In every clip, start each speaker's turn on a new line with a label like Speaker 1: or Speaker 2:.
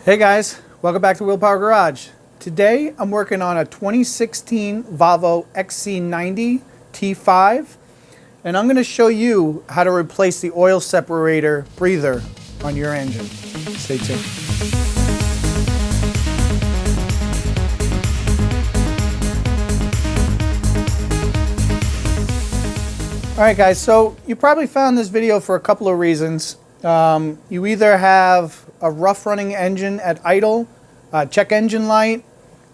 Speaker 1: Hey guys, welcome back to Willpower Garage. Today I'm working on a 2016 Volvo XC90 T5 and I'm going to show you how to replace the oil separator breather on your engine. Stay tuned. Alright guys, so you probably found this video for a couple of reasons. You either have a rough running engine at idle, check engine light,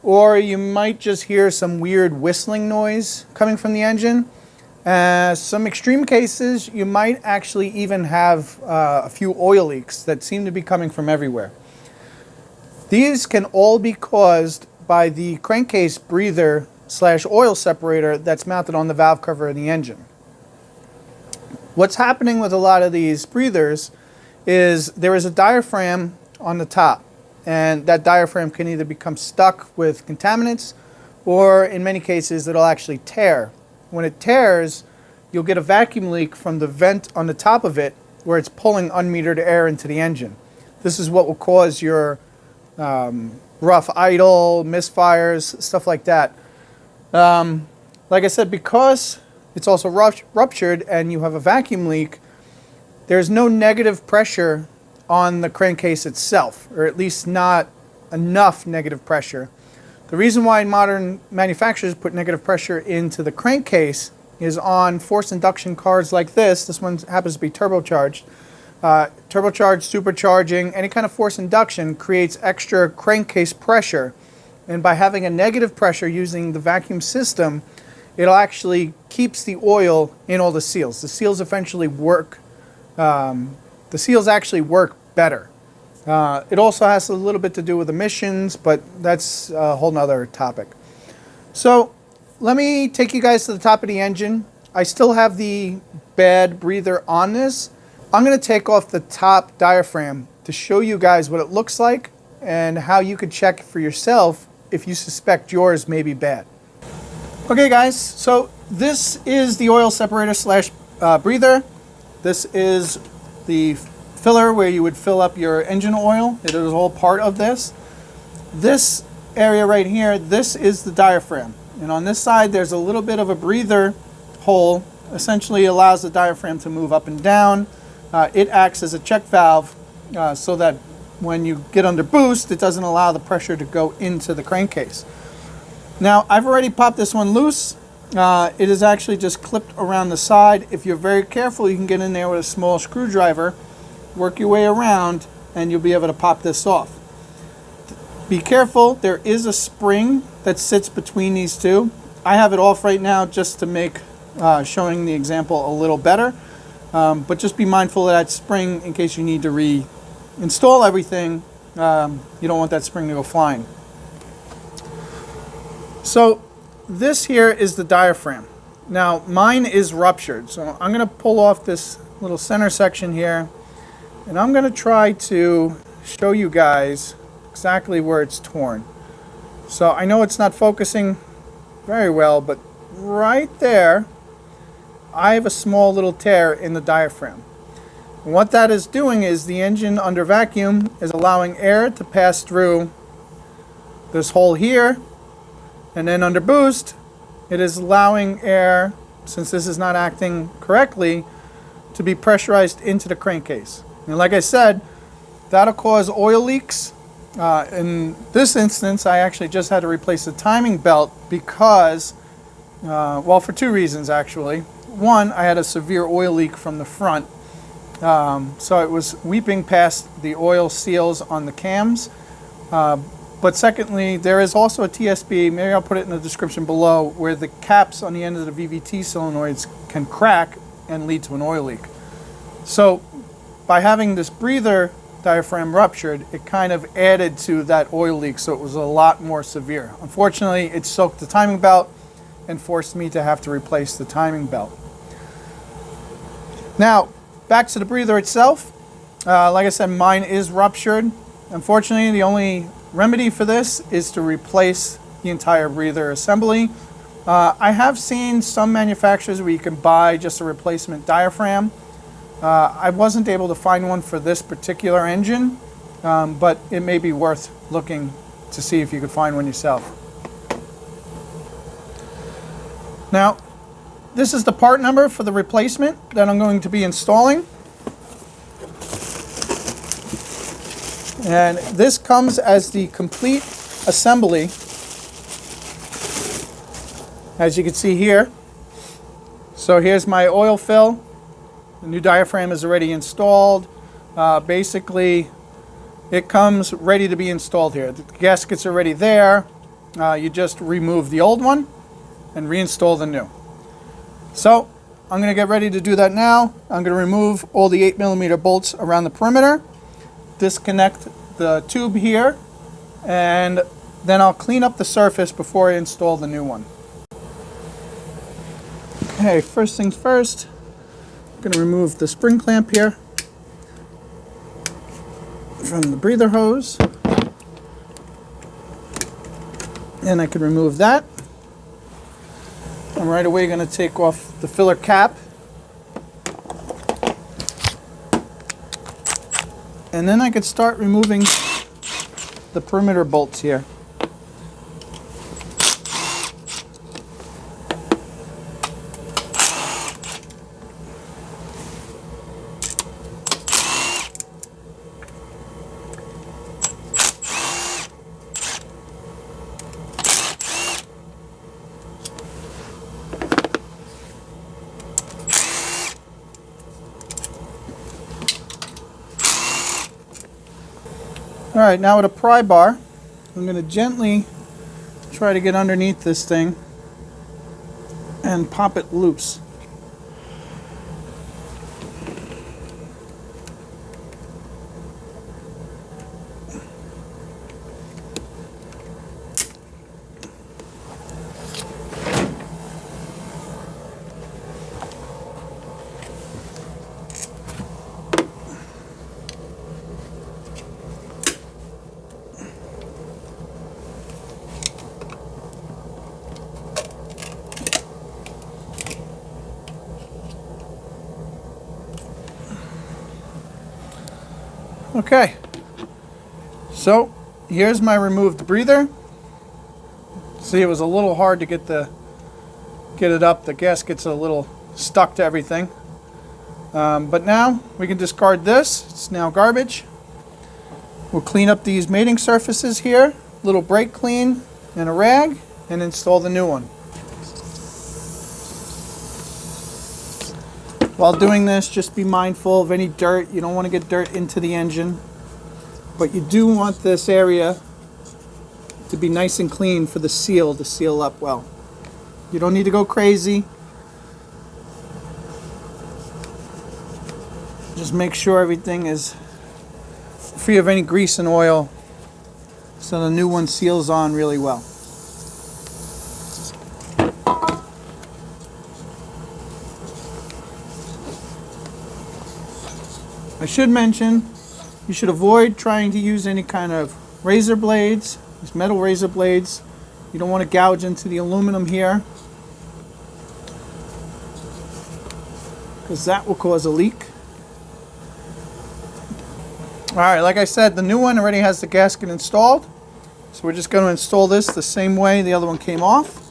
Speaker 1: or you might just hear some weird whistling noise coming from the engine. Some extreme cases, you might actually even have a few oil leaks that seem to be coming from everywhere. These can all be caused by the crankcase breather / oil separator that's mounted on the valve cover of the engine. What's happening with a lot of these breathers is there is a diaphragm on the top, and that diaphragm can either become stuck with contaminants or in many cases it'll actually tear. When it tears, you'll get a vacuum leak from the vent on the top of it where it's pulling unmetered air into the engine. This is what will cause your rough idle, misfires, stuff like that. Like I said, because it's also ruptured and you have a vacuum leak, there's no negative pressure on the crankcase itself, or at least not enough negative pressure. The reason why modern manufacturers put negative pressure into the crankcase is on forced induction cars like this. This one happens to be turbocharged. Turbocharged, supercharging, any kind of forced induction creates extra crankcase pressure. And by having a negative pressure using the vacuum system, it'll actually keeps the oil in all the seals. The seals eventually work. The seals actually work better. It also has a little bit to do with emissions, but that's a whole nother topic. So let me take you guys to the top of the engine. I still have the bad breather on this. I'm going to take off the top diaphragm to show you guys what it looks like and how you could check for yourself if you suspect yours may be bad. Okay guys, so this is the oil separator / breather. This is the filler where you would fill up your engine oil. It is all part of this. This area right here, this is the diaphragm. And on this side there's a little bit of a breather hole. Essentially allows the diaphragm to move up and down. It acts as a check valve so that when you get under boost, it doesn't allow the pressure to go into the crankcase. Now I've already popped this one loose. It is actually just clipped around the side. If you're very careful, you can get in there with a small screwdriver, work your way around, and you'll be able to pop this off. Be careful, there is a spring that sits between these two. I have it off right now just to make showing the example a little better, but just be mindful of that spring in case you need to reinstall everything. You don't want that spring to go flying. So this here is the diaphragm. Now mine is ruptured, so I'm going to pull off this little center section here and I'm going to try to show you guys exactly where it's torn. So I know it's not focusing very well, but right there I have a small little tear in the diaphragm. And what that is doing is the engine under vacuum is allowing air to pass through this hole here. And then under boost, it is allowing air, since this is not acting correctly, to be pressurized into the crankcase. And like I said, that'll cause oil leaks. In this instance, I actually just had to replace the timing belt because, well, for two reasons actually. One, I had a severe oil leak from the front. So it was weeping past the oil seals on the cams. But secondly, there is also a TSB, maybe I'll put it in the description below, where the caps on the end of the VVT solenoids can crack and lead to an oil leak. So by having this breather diaphragm ruptured, it kind of added to that oil leak, so it was a lot more severe. Unfortunately, it soaked the timing belt and forced me to have to replace the timing belt. Now, back to the breather itself. Like I said, mine is ruptured. Unfortunately, the only remedy for this is to replace the entire breather assembly. I have seen some manufacturers where you can buy just a replacement diaphragm. I wasn't able to find one for this particular engine. but it may be worth looking to see if you could find one yourself. Now, this is the part number for the replacement that I'm going to be installing. And this comes as the complete assembly, as you can see here. So here's my oil fill. The new diaphragm is already installed. Basically, it comes ready to be installed here. The gasket's already there. You just remove the old one and reinstall the new. So I'm going to get ready to do that now. I'm going to remove all the 8mm bolts around the perimeter, disconnect the tube here, and then I'll clean up the surface before I install the new one. Okay, first things first, I'm going to remove the spring clamp here from the breather hose, and I can remove that. I'm right away going to take off the filler cap, and then I could start removing the perimeter bolts here. Alright, now with a pry bar, I'm going to gently try to get underneath this thing and pop it loose. Okay, so here's my removed breather. See, it was a little hard to get it up. The gasket's a little stuck to everything. But now we can discard this. It's now garbage. We'll clean up these mating surfaces here, little brake clean and a rag, and install the new one. While doing this, just be mindful of any dirt. You don't want to get dirt into the engine, but you do want this area to be nice and clean for the seal to seal up well. You don't need to go crazy. Just make sure everything is free of any grease and oil so the new one seals on really well. I should mention, you should avoid trying to use any kind of razor blades, these metal razor blades. You don't want to gouge into the aluminum here, because that will cause a leak. Alright, like I said, the new one already has the gasket installed, so we're just going to install this the same way the other one came off.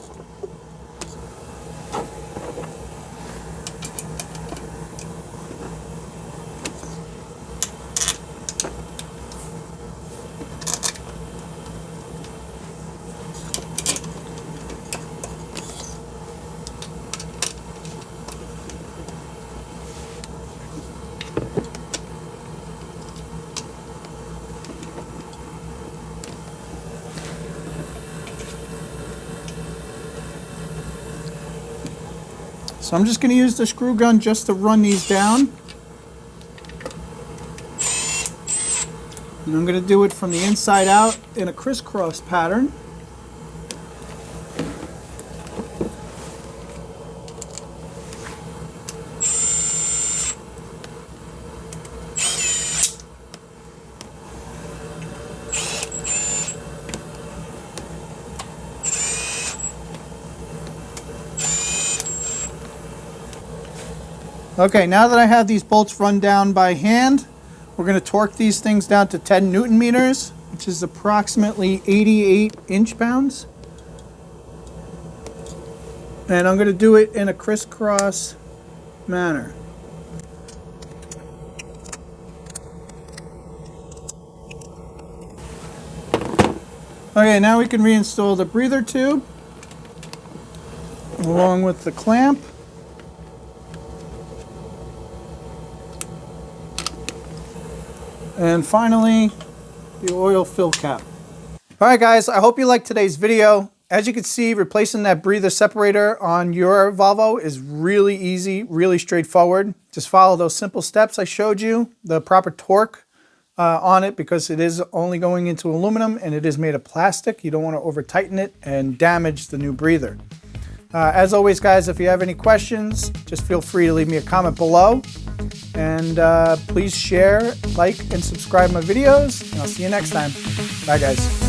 Speaker 1: So I'm just going to use the screw gun just to run these down. And I'm going to do it from the inside out in a crisscross pattern. Okay, now that I have these bolts run down by hand, we're We're going to torque these things down to 10 Newton meters, which is approximately 88 inch-pounds. And I'm going to do it in a crisscross manner. Okay, now we can reinstall the breather tube along with the clamp. And finally, the oil fill cap. All right, guys, I hope you liked today's video. As you can see, replacing that breather separator on your Volvo is really easy, really straightforward. Just follow those simple steps I showed you, the proper torque on it, because it is only going into aluminum and it is made of plastic. You don't want to over tighten it and damage the new breather. As always, guys, if you have any questions, just feel free to leave me a comment below. And please share, like, and subscribe my videos. And I'll see you next time. Bye, guys.